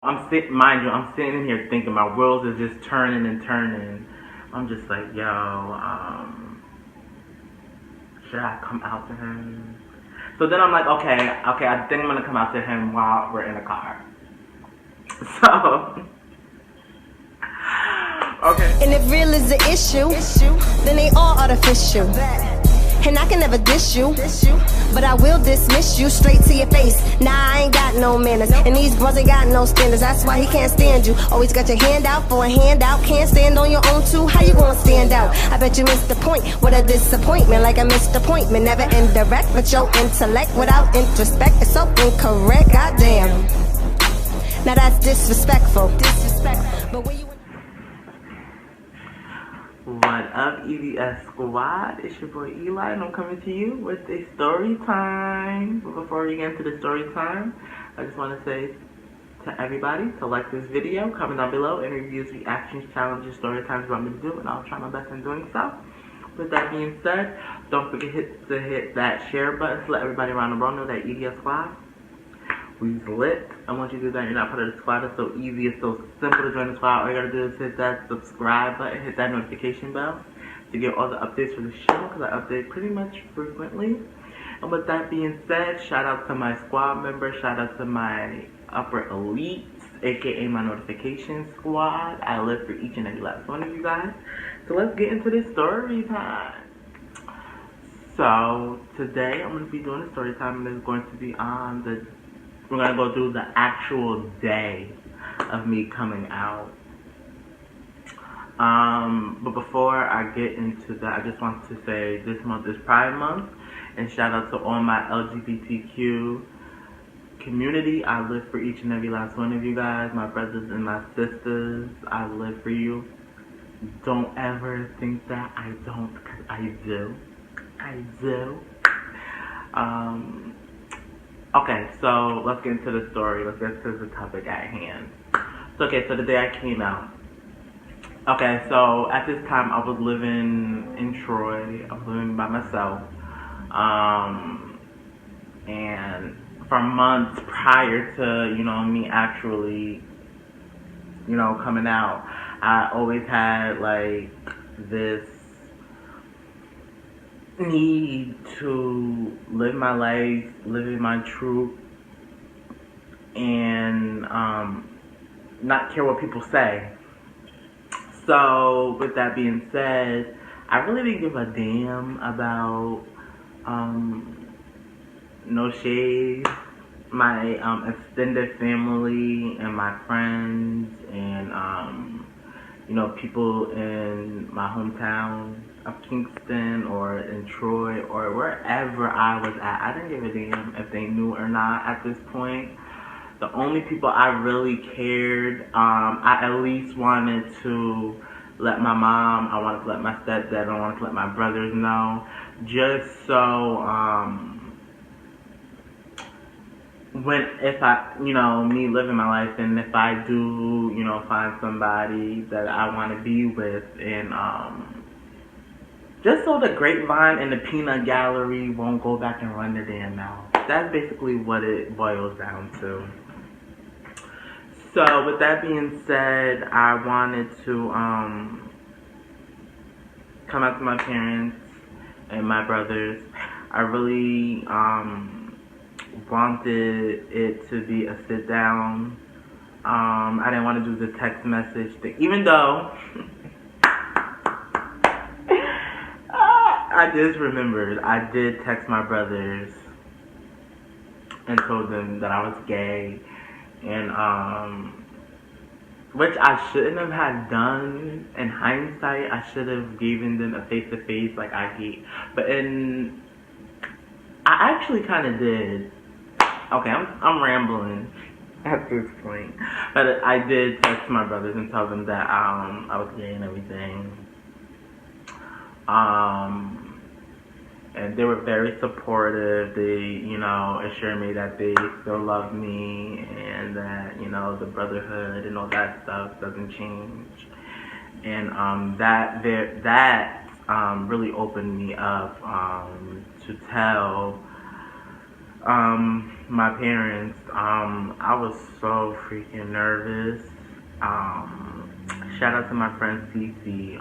Mind you, I'm sitting here thinking my wheels is just turning and turning. I'm just like, yo, should I come out to him? So then I'm like, okay, I think I'm gonna come out to him while we're in the car. So, okay. And if real is the issue, then they all artificial. And I can never diss you, but I will dismiss you straight to your face. Nah, I ain't got no manners, and these bros ain't got no standards. That's why he can't stand you. Always got your hand out for a handout. Can't stand on your own too. How you gonna stand out? I bet you missed the point. What a disappointment, like a missed appointment. Never indirect, but your intellect without introspect is so incorrect. Goddamn. Now that's disrespectful. But when you What up, EDS Squad? It's your boy Eli, and I'm coming to you with a story time. But before we get into the story time, I just want to say to everybody to like this video, comment down below, and reviews, reactions, challenges, story times you want me to do, and I'll try my best in doing so. With that being said, don't forget to hit that share button to let everybody around the world know that EDS Squad, we's lit. And once you do that, you're not part of the squad. It's so easy, it's so simple to join the squad. All you gotta do is hit that subscribe button, hit that notification bell to get all the updates for the show, because I update pretty much frequently. And with that being said, shout out to my squad members, shout out to my upper elites, aka my notification squad. I live for each and every last one of you guys. So let's get into this story time. So today I'm gonna be doing a story time, and it's going to be on we're going to go through the actual day of me coming out. But before I get into that, I just want to say this month is Pride Month. And shout out to all my LGBTQ community. I live for each and every last one of you guys. My brothers and my sisters, I live for you. Don't ever think that I don't, because I do. I do. Okay, so let's get into the story. Let's get to the topic at hand. So the day I came out. Okay, so at this time I was living in Troy. I was living by myself. And for months prior to, me actually, coming out, I always had like this need to live my life, living my truth, and not care what people say. So with that being said, I really didn't give a damn about no shade, my extended family and my friends and people in my hometown of Kingston or in Troy or wherever I was at. I didn't give a damn if they knew or not at this point. The only people I really cared, I at least wanted to let my mom, I wanted to let my stepdad, I wanted to let my brothers know, just so if I, me living my life, and if I do, find somebody that I want to be with, and just so the grapevine and the peanut gallery won't go back and run their damn mouth. That's basically what it boils down to. So with that being said, I wanted to come out to my parents and my brothers. I really wanted it to be a sit down. I didn't want to do the text message thing, even though I just remembered I did text my brothers and told them that I was gay, and which I shouldn't have had done. In hindsight, I should have given them a face-to-face like I did, but I actually kind of did. Okay, I'm rambling at this point, but I did text my brothers and tell them that I was gay and everything. And they were very supportive. They, assured me that they still love me and that, the brotherhood and all that stuff doesn't change. And that really opened me up to tell My parents, I was so freaking nervous. Um, Shout out to my friend Cece.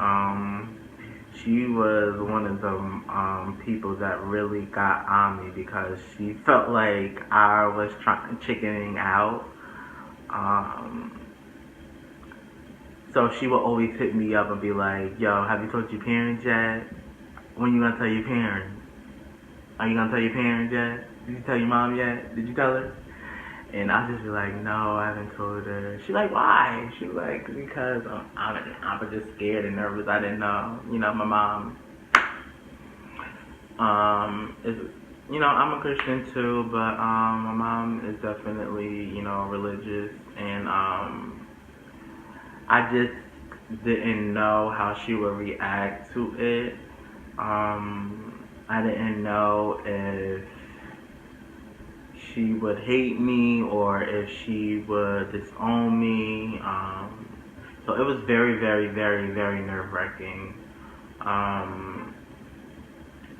She was one of the people that really got on me because she felt like I was trying chickening out. Um, so she would always hit me up and be like, "Yo, have you told your parents yet? When you gonna tell your parents? Are you gonna tell your parents yet? Did you tell your mom yet? Did you tell her?" And I just be like, "No, I haven't told her." She like, "Why?" She like, "Because I was just scared and nervous. I didn't know. You know, my mom is, you know, I'm a Christian too, but my mom is definitely, you know, religious, and I just didn't know how she would react to it. I didn't know if she would hate me or if she would disown me. So it was very, very, very, very nerve-wracking. Um,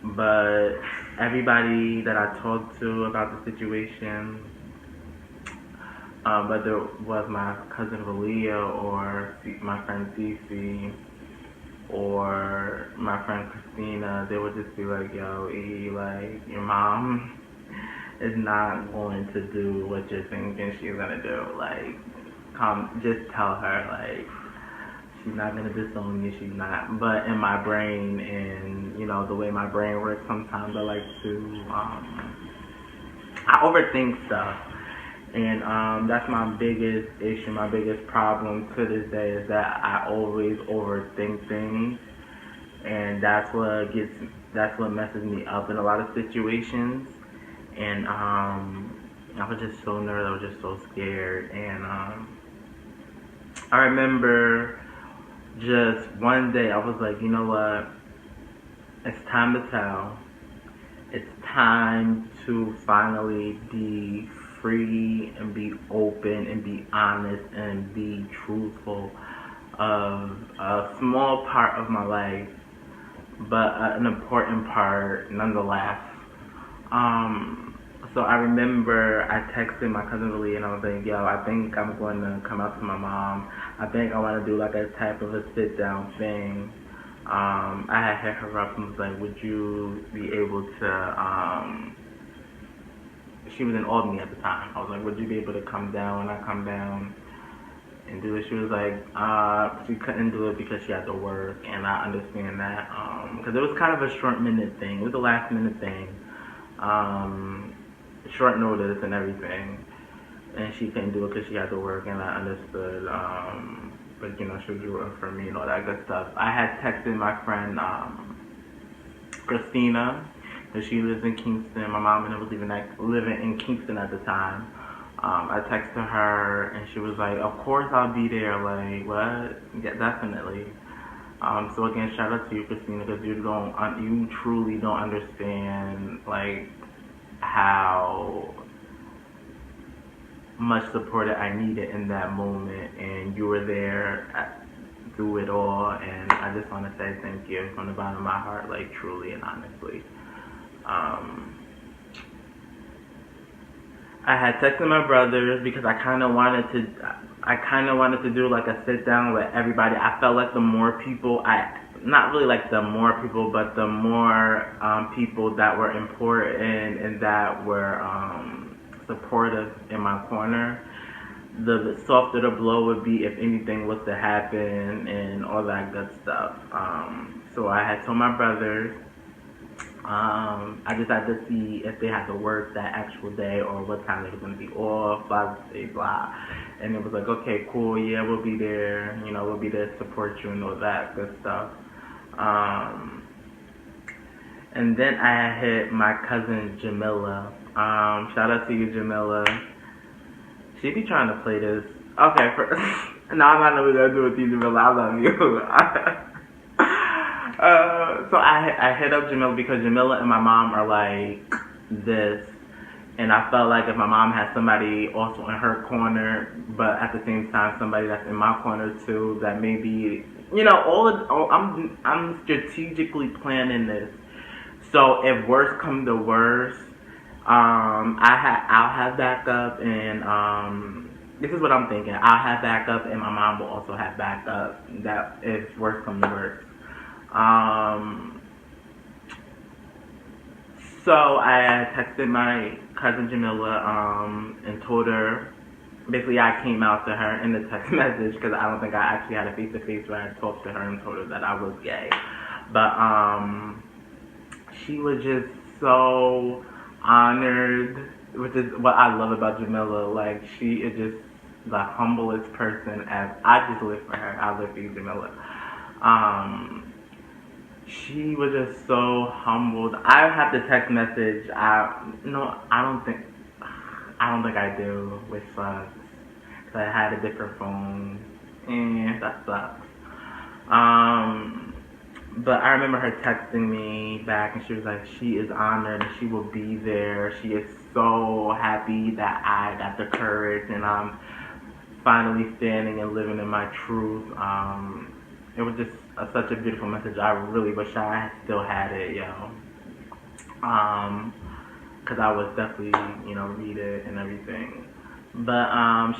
but everybody that I talked to about the situation, whether it was my cousin Valia or my friend Cece or my friend Christina, they would just be like, "Yo, E, like, your mom is not going to do what you're thinking she's gonna do. Like, come, just tell her, like, she's not gonna disown you, she's not." But in my brain, and, you know, the way my brain works, sometimes I like to, I overthink stuff. And that's my biggest issue, my biggest problem to this day is that I always overthink things, and that's what messes me up in a lot of situations. And I was just so nervous, I was just so scared. And I remember just one day I was like, you know what? It's time to tell. It's time to finally be free and be open and be honest and be truthful of a small part of my life, but an important part nonetheless. Um, so I remember I texted my cousin Lee and I was like, "Yo, I think I'm going to come out to my mom. I think I want to do like a type of a sit down thing." I had hit her up and was like, "Would you be able to?" She was in Albany at the time. I was like, "Would you be able to come down when I come down and do it?" She was like, she couldn't do it because she had to work, and I understand that because it was kind of a short minute thing. It was a last minute thing. Short notice and everything, and she couldn't do it because she had to work, and I understood. But you know, she was rooting for me and all that good stuff. I had texted my friend Christina, because she lives in Kingston. My mom and I was living in Kingston at the time. I texted her, and she was like, "Of course I'll be there." Like, what? Yeah, definitely. So again, shout out to you, Christina, because you truly don't understand like how much support that I needed in that moment, and you were there through it all, and I just want to say thank you from the bottom of my heart, like truly and honestly. I had texted my brothers because I kind of wanted to do like a sit down with everybody. I felt like the more people, not really like the more people, but the more people that were important and that were supportive in my corner, the softer the blow would be if anything was to happen and all that good stuff. So I had told my brothers. I just had to see if they had to work that actual day or what time they were going to be off, blah, blah, blah. And it was like, okay, cool, yeah, we'll be there. You know, we'll be there to support you and all that good stuff. And then I hit my cousin Jamila. Shout out to you, Jamila. She be trying to play this. Okay, no, I'm not going to do it with you, Jamila. I love you. So I hit up Jamila because Jamila and my mom are like this, and I felt like if my mom had somebody also in her corner, but at the same time somebody that's in my corner too, that maybe, you know, I'm strategically planning this. So if worse come to worse, I'll have backup, and this is what I'm thinking. I'll have backup, and my mom will also have backup. That if worse comes to worse. So I texted my cousin Jamila, and told her. Basically, I came out to her in the text message because I don't think I actually had a face-to-face where I talked to her and told her that I was gay. But she was just so honored, which is what I love about Jamila. Like, she is just the humblest person. As I just live for her. I live for you, Jamila. She was just so humbled. I have the text message. I don't think I do, which sucks. Cause I had a different phone, and that sucks. But I remember her texting me back, and she was like, she is honored, and she will be there. She is so happy that I got the courage, and I'm finally standing and living in my truth. It was just such a beautiful message. I really wish I still had it, yo. Because I was definitely, read it and everything. But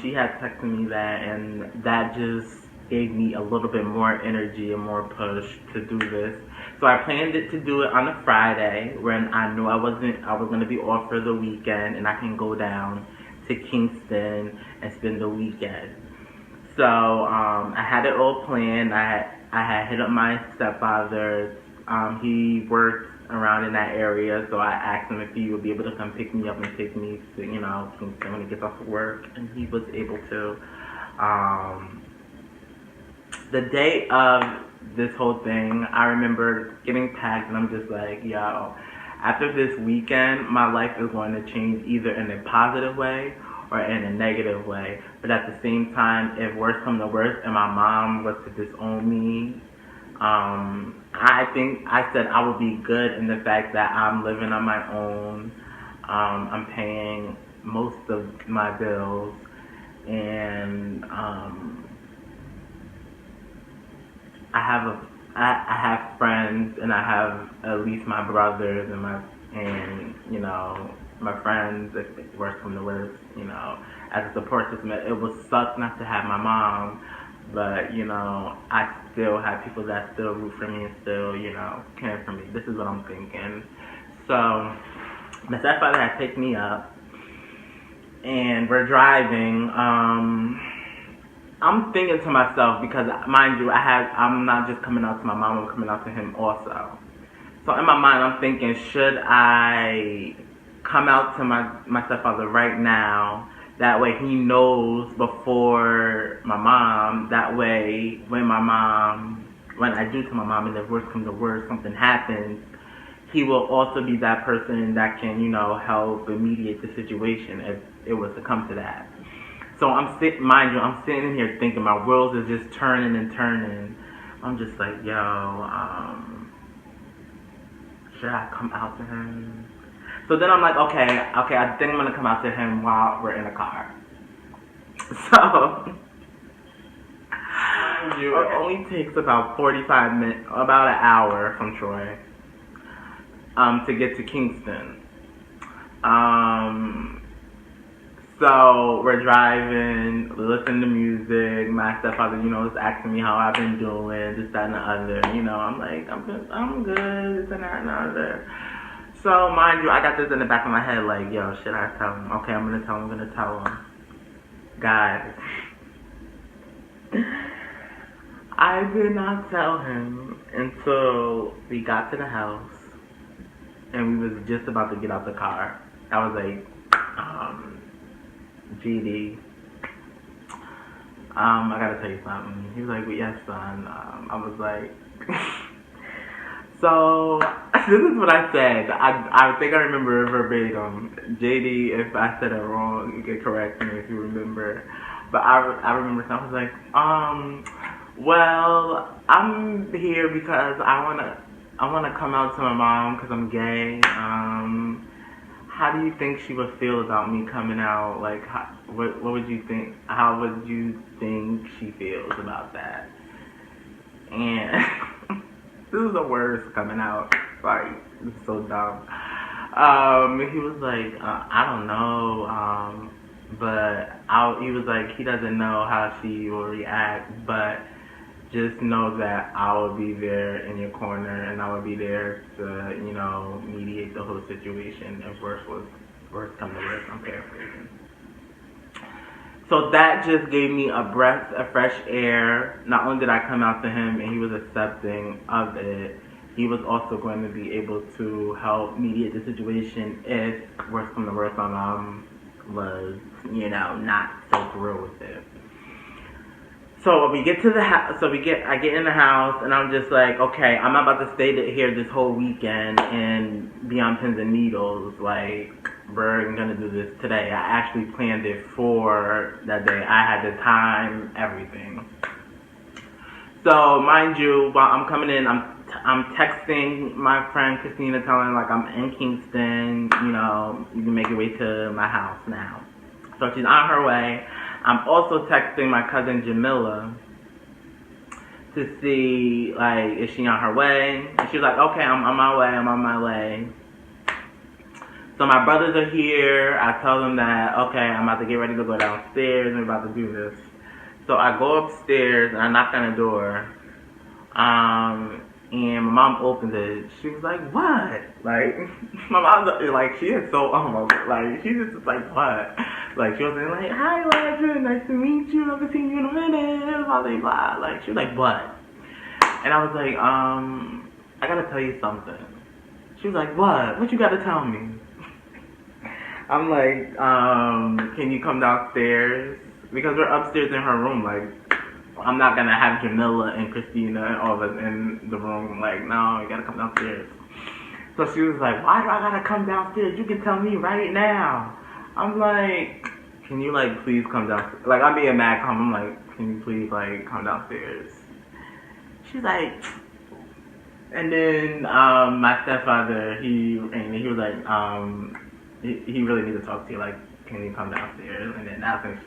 she had texted me that, and that just gave me a little bit more energy and more push to do this. So I planned it to do it on a Friday when I knew I was going to be off for the weekend, and I can go down to Kingston and spend the weekend. So I had it all planned. I had hit up my stepfather. He worked around in that area, so I asked him if he would be able to come pick me up and take me to, Kingston when he gets off of work, and he was able to. The day of this whole thing, I remember getting packed, and I'm just like, yo, after this weekend, my life is going to change either in a positive way or in a negative way. But at the same time, if worse comes to worse and my mom was to disown me, I think I said I would be good in the fact that I'm living on my own. I'm paying most of my bills, and I have friends, and I have at least my brothers and my friends. If worse comes to worse, as a support system. It would suck not to have my mom, but I still have people that still root for me and still care for me. This is what I'm thinking. So my stepfather had picked me up, and we're driving. I'm thinking to myself, because mind you, I'm not just coming out to my mom, I'm coming out to him also. So in my mind, I'm thinking, should I come out to my stepfather right now? That way he knows before my mom. That way when I do to my mom, and if worse comes to worse, something happens, he will also be that person that can, help mediate the situation if it was to come to that. So I'm sitting here thinking, my world is just turning and turning. I'm just like, yo, should I come out to him? So then I'm like, okay, I think I'm gonna come out to him while we're in the car. So it only takes about 45 minutes, about an hour from Troy, to get to Kingston. So we're driving, listening to music. My stepfather, is asking me how I've been doing, this, that, and the other. I'm like, I'm good, this and that and the other. So mind you, I got this in the back of my head, like, yo, should I tell him? Okay, I'm gonna tell him. Guys, I did not tell him until we got to the house, and we was just about to get out the car. I was like, GD, I gotta tell you something. He was like, well, yes, son. I was like, so this is what I said. I think I remember verbatim. JD, if I said it wrong, you can correct me if you remember. But I remember something. I was like, well, I'm here because I wanna come out to my mom because I'm gay. How do you think she would feel about me coming out? Like, what would you think? How would you think she feels about that? And this is the worst coming out. Like, it's so dumb. He was like, I don't know, he was like, he doesn't know how she will react, but just know that I will be there in your corner, and I will be there to, mediate the whole situation if worse come to worse. I'm paraphrasing. So that just gave me a breath of fresh air. Not only did I come out to him and he was accepting of it, he was also going to be able to help mediate the situation if worse come to worse, my mom was, not so thrilled with it. So we get to the house. I get in the house, and I'm just like, okay, I'm not about to stay here this whole weekend and be on pins and needles. Like, we're gonna do this today. I actually planned it for that day. I had the time, everything. So mind you, while I'm coming in, I'm texting my friend Christina, telling her, like, I'm in Kingston. You can make your way to my house now. So she's on her way. I'm also texting my cousin Jamila to see, like, is she on her way? And she's like, okay, I'm on my way. So my brothers are here. I tell them that, okay, I'm about to get ready to go downstairs and we're about to do this. So I go upstairs and I knock on the door. And my mom opens it. She was like, what? Like, my mom's like, she is so almost, like, she's just like, what? Like, she wasn't like, hi, Elijah, nice to meet you, I haven't seen you in a minute, blah, blah, blah. Like, she was like, what? And I was like, I gotta tell you something. She was like, what? What you gotta tell me? I'm like, can you come downstairs? Because we're upstairs in her room, like, I'm not gonna have Jamila and Christina and all of us in the room. Like, no, you gotta come downstairs. So she was like, why do I gotta come downstairs? You can tell me right now. I'm like, can you, like, please come downstairs? Like, I'm being mad calm. I'm like, can you please, like, come downstairs? She's like, and then my stepfather, he was like, he really needs to talk to you. Like, can you come downstairs? And then that's when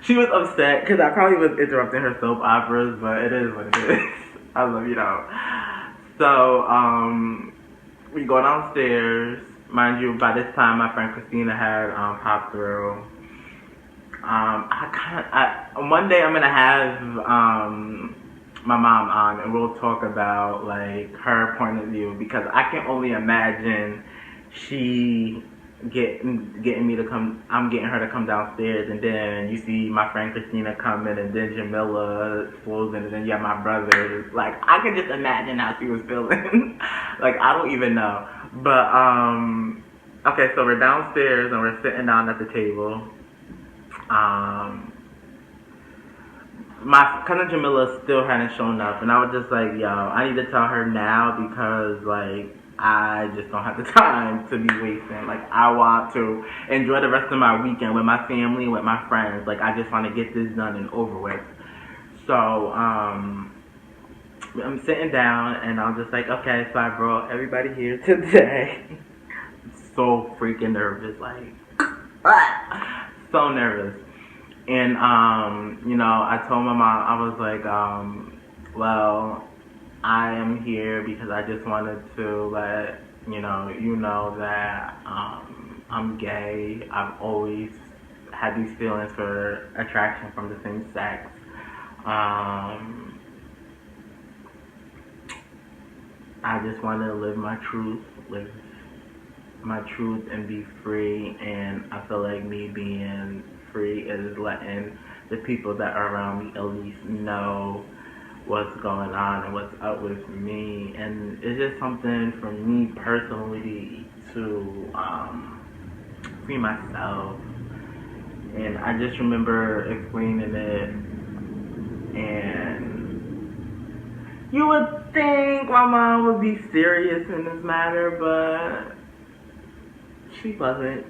she was upset because I probably was interrupting her soap operas, but it is what it is. I love you though. So we go downstairs. Mind you, by this time my friend Christina had popped through. One day I'm gonna have my mom on, and we'll talk about, like, her point of view, because I can only imagine she getting me to come. I'm getting her to come downstairs, and then you see my friend Christina coming, and then Jamila flows in, and then you have my brother. Like, I can just imagine how she was feeling. Like, I don't even know. But okay, so we're downstairs and we're sitting down at the table. My cousin Jamila still hadn't shown up, and I was just like, yo, I need to tell her now, because, like, I just don't have the time to be wasting. Like, I want to enjoy the rest of my weekend with my family, with my friends. Like, I just want to get this done and over with. So, I'm sitting down, and I'm just like, okay, so I brought everybody here today. So freaking nervous, like, so nervous. And, I told my mom, I was like, well, I am here because I just wanted to let you know that I'm gay. I've always had these feelings for attraction from the same sex. I just want to live my truth and be free, and I feel like me being free is letting the people that are around me at least know what's going on and what's up with me. And it's just something for me personally to free myself. And I just remember explaining it, and you would think my mom would be serious in this matter, but she wasn't.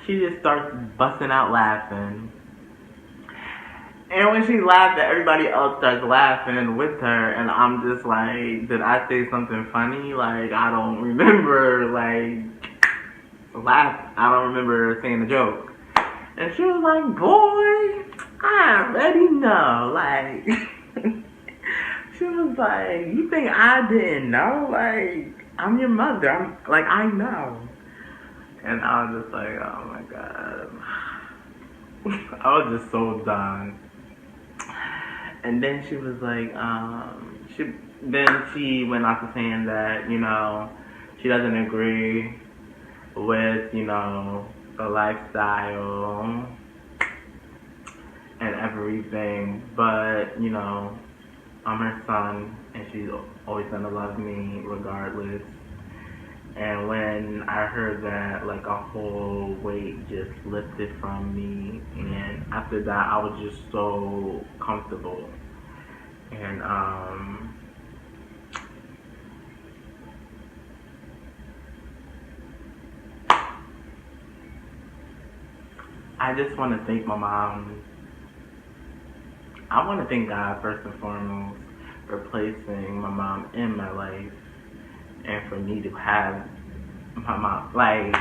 She just starts busting out laughing. And when she laughed, everybody else starts laughing with her, and I'm just like, did I say something funny? Like, I don't remember, like, laugh. I don't remember saying a joke. And she was like, boy, I already know. Like, she was like, you think I didn't know? Like, I'm your mother. I'm like, I know. And I was just like, oh my god. I was just so done. And then she was like, she went off to saying that, she doesn't agree with, the lifestyle and everything, but, I'm her son, and she's always gonna love me regardless. And when I heard that, like, a whole weight just lifted from me, and after that, I was just so comfortable. And I just want to thank my mom. I want to thank God first and foremost for placing my mom in my life, and for me to have my mom. Like,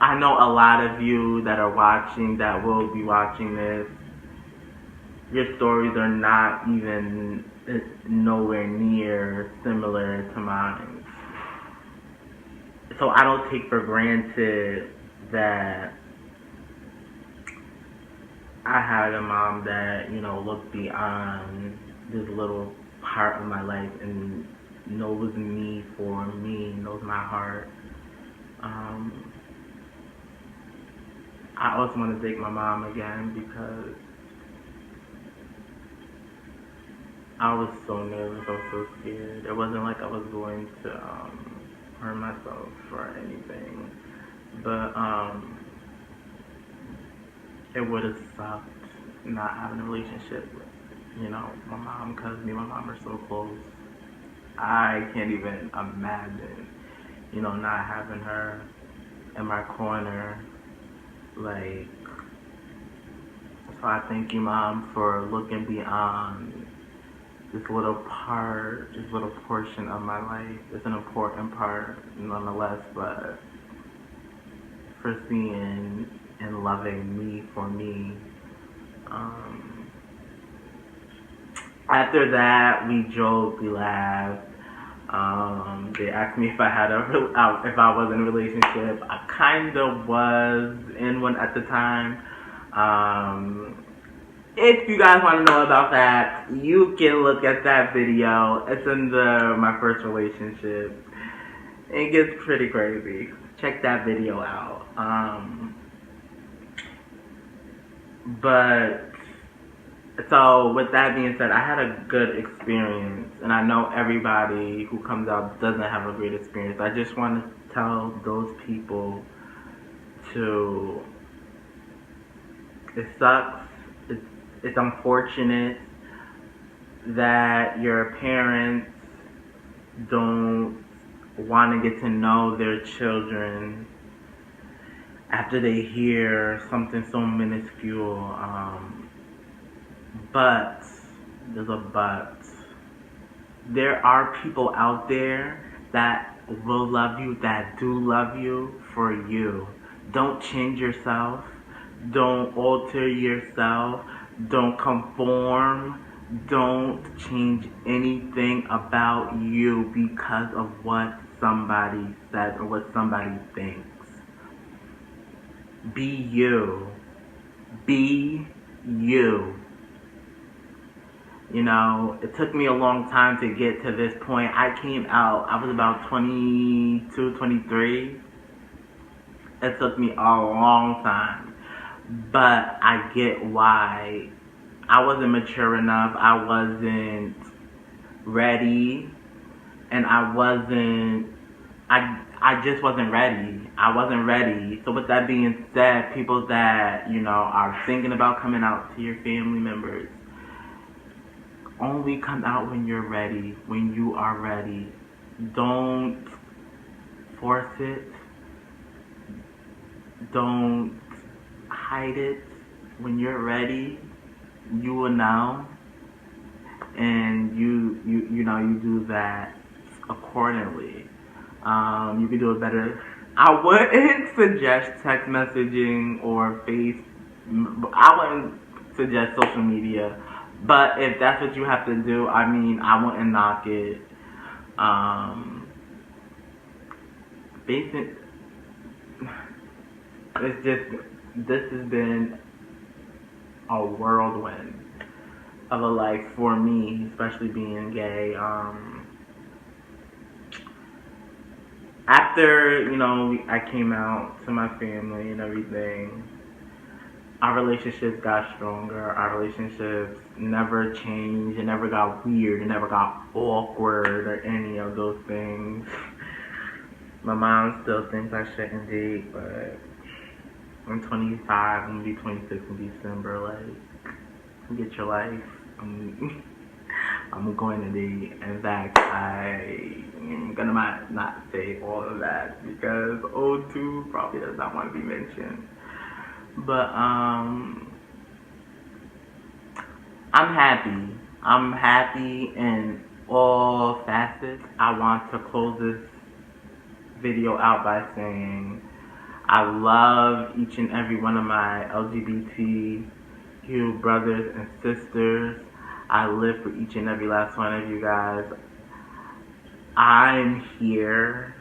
I know a lot of you that are watching, that will be watching this, your stories are not even nowhere near similar to mine. So I don't take for granted that I had a mom that, looked beyond this little part of my life and knows me for me, knows my heart. I also want to thank my mom again, because I was so nervous, I was so scared. It wasn't like I was going to hurt myself or anything, but it would have sucked not having a relationship with, my mom, because me and my mom are so close. I can't even imagine, not having her in my corner. Like, so I thank you, Mom, for looking beyond this little part, this little portion of my life. It's an important part, nonetheless, but for seeing and loving me for me. After that, we joked, we laughed. They asked me if if I was in a relationship. I kind of was in one at the time. If you guys want to know about that, you can look at that video. It's in my first relationship. It gets pretty crazy. Check that video out. But so with that being said, I had a good experience, and I know everybody who comes out doesn't have a great experience. I just want to tell those people it sucks. It's unfortunate that your parents don't want to get to know their children after they hear something so minuscule. But, there's a but. There are people out there that will love you, that do love you for you. Don't change yourself. Don't alter yourself. Don't conform. Don't change anything about you because of what somebody says or what somebody thinks. Be you. Be you. It took me a long time to get to this point. I came out, I was about 22, 23. It took me a long time. But I get why. I wasn't mature enough. I wasn't ready. And I just wasn't ready. I wasn't ready. So with that being said, people that, are thinking about coming out to your family members, only come out when you're ready, when you are ready. Don't force it. Don't hide it. When you're ready, you will know. And you do that accordingly. You can do it better. I wouldn't suggest text messaging or I wouldn't suggest social media. But if that's what you have to do, I wouldn't knock it. Basic. It's just, this has been a whirlwind of a life for me, especially being gay. After, I came out to my family and everything, our relationships got stronger. Our relationships never changed. It never got weird. It never got awkward or any of those things. My mom still thinks I shouldn't date, but I'm 25. I'm gonna be 26 in December. Like, get your life. I'm going to date. In fact, I'm gonna not say all of that because O2 probably does not want to be mentioned. But I'm happy. I'm happy in all facets. I want to close this video out by saying I love each and every one of my LGBTQ brothers and sisters. I live for each and every last one of you guys. I'm here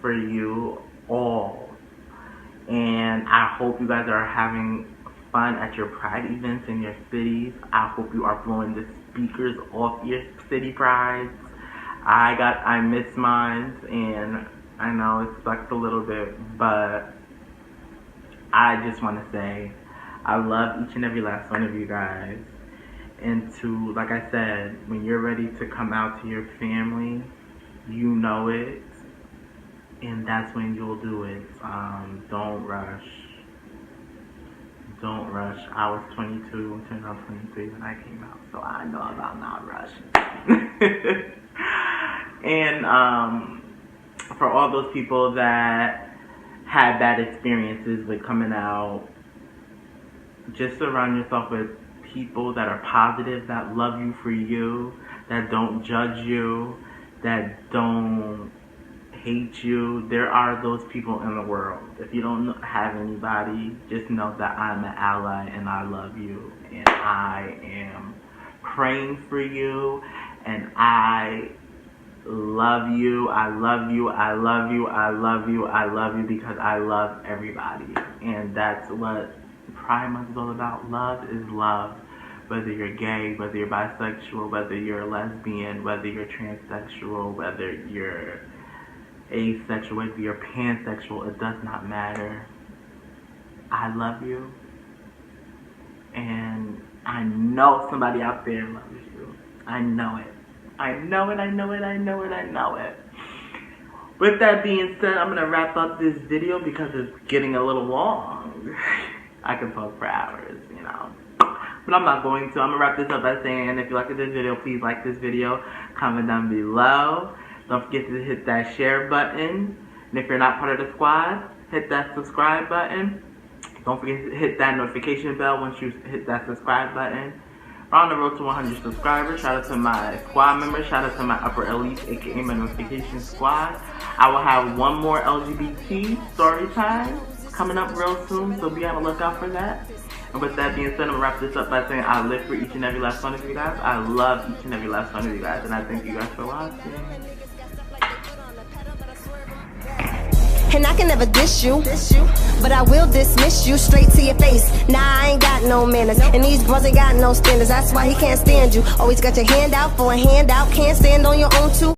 for you all. And I hope you guys are having fun at your pride events in your cities. I hope you are blowing the speakers off your city prides. I miss mine, and I know it sucks a little bit, but I just want to say I love each and every last one of you guys. And to, like I said, when you're ready to come out to your family, you know it. And that's when you'll do it. Don't rush. Don't rush. I was 22, turned out 23 when I came out, so I know about not rushing. And for all those people that had bad experiences with coming out, just surround yourself with people that are positive, that love you for you, that don't judge you, that don't hate you. There are those people in the world. If you don't have anybody, just know that I'm an ally and I love you, and I am praying for you, and I love you. I love you. I love you. I love you. I love you because I love everybody. And that's what Pride Month is all about. Love is love. Whether you're gay, whether you're bisexual, whether you're a lesbian, whether you're transsexual, whether you're asexual, whether you're pansexual, it does not matter. I love you. And I know somebody out there loves you. I know it. I know it, I know it, I know it, I know it. With that being said, I'm going to wrap up this video because it's getting a little long. I can talk for hours, But I'm not going to. I'm going to wrap this up by saying, if you liked this video, please like this video. Comment down below. Don't forget to hit that share button. And if you're not part of the squad, hit that subscribe button. Don't forget to hit that notification bell once you hit that subscribe button. We're on the road to 100 subscribers. Shout out to my squad members. Shout out to my upper elite, aka my notification squad. I will have one more LGBT story time coming up real soon, so be on the lookout for that. And with that being said, I'm going to wrap this up by saying I live for each and every last one of you guys. I love each and every last one of you guys, and I thank you guys for watching. And I can never diss you, but I will dismiss you straight to your face. Nah, I ain't got no manners, and these bros ain't got no standards. That's why he can't stand you. Always got your hand out for a handout, can't stand on your own too.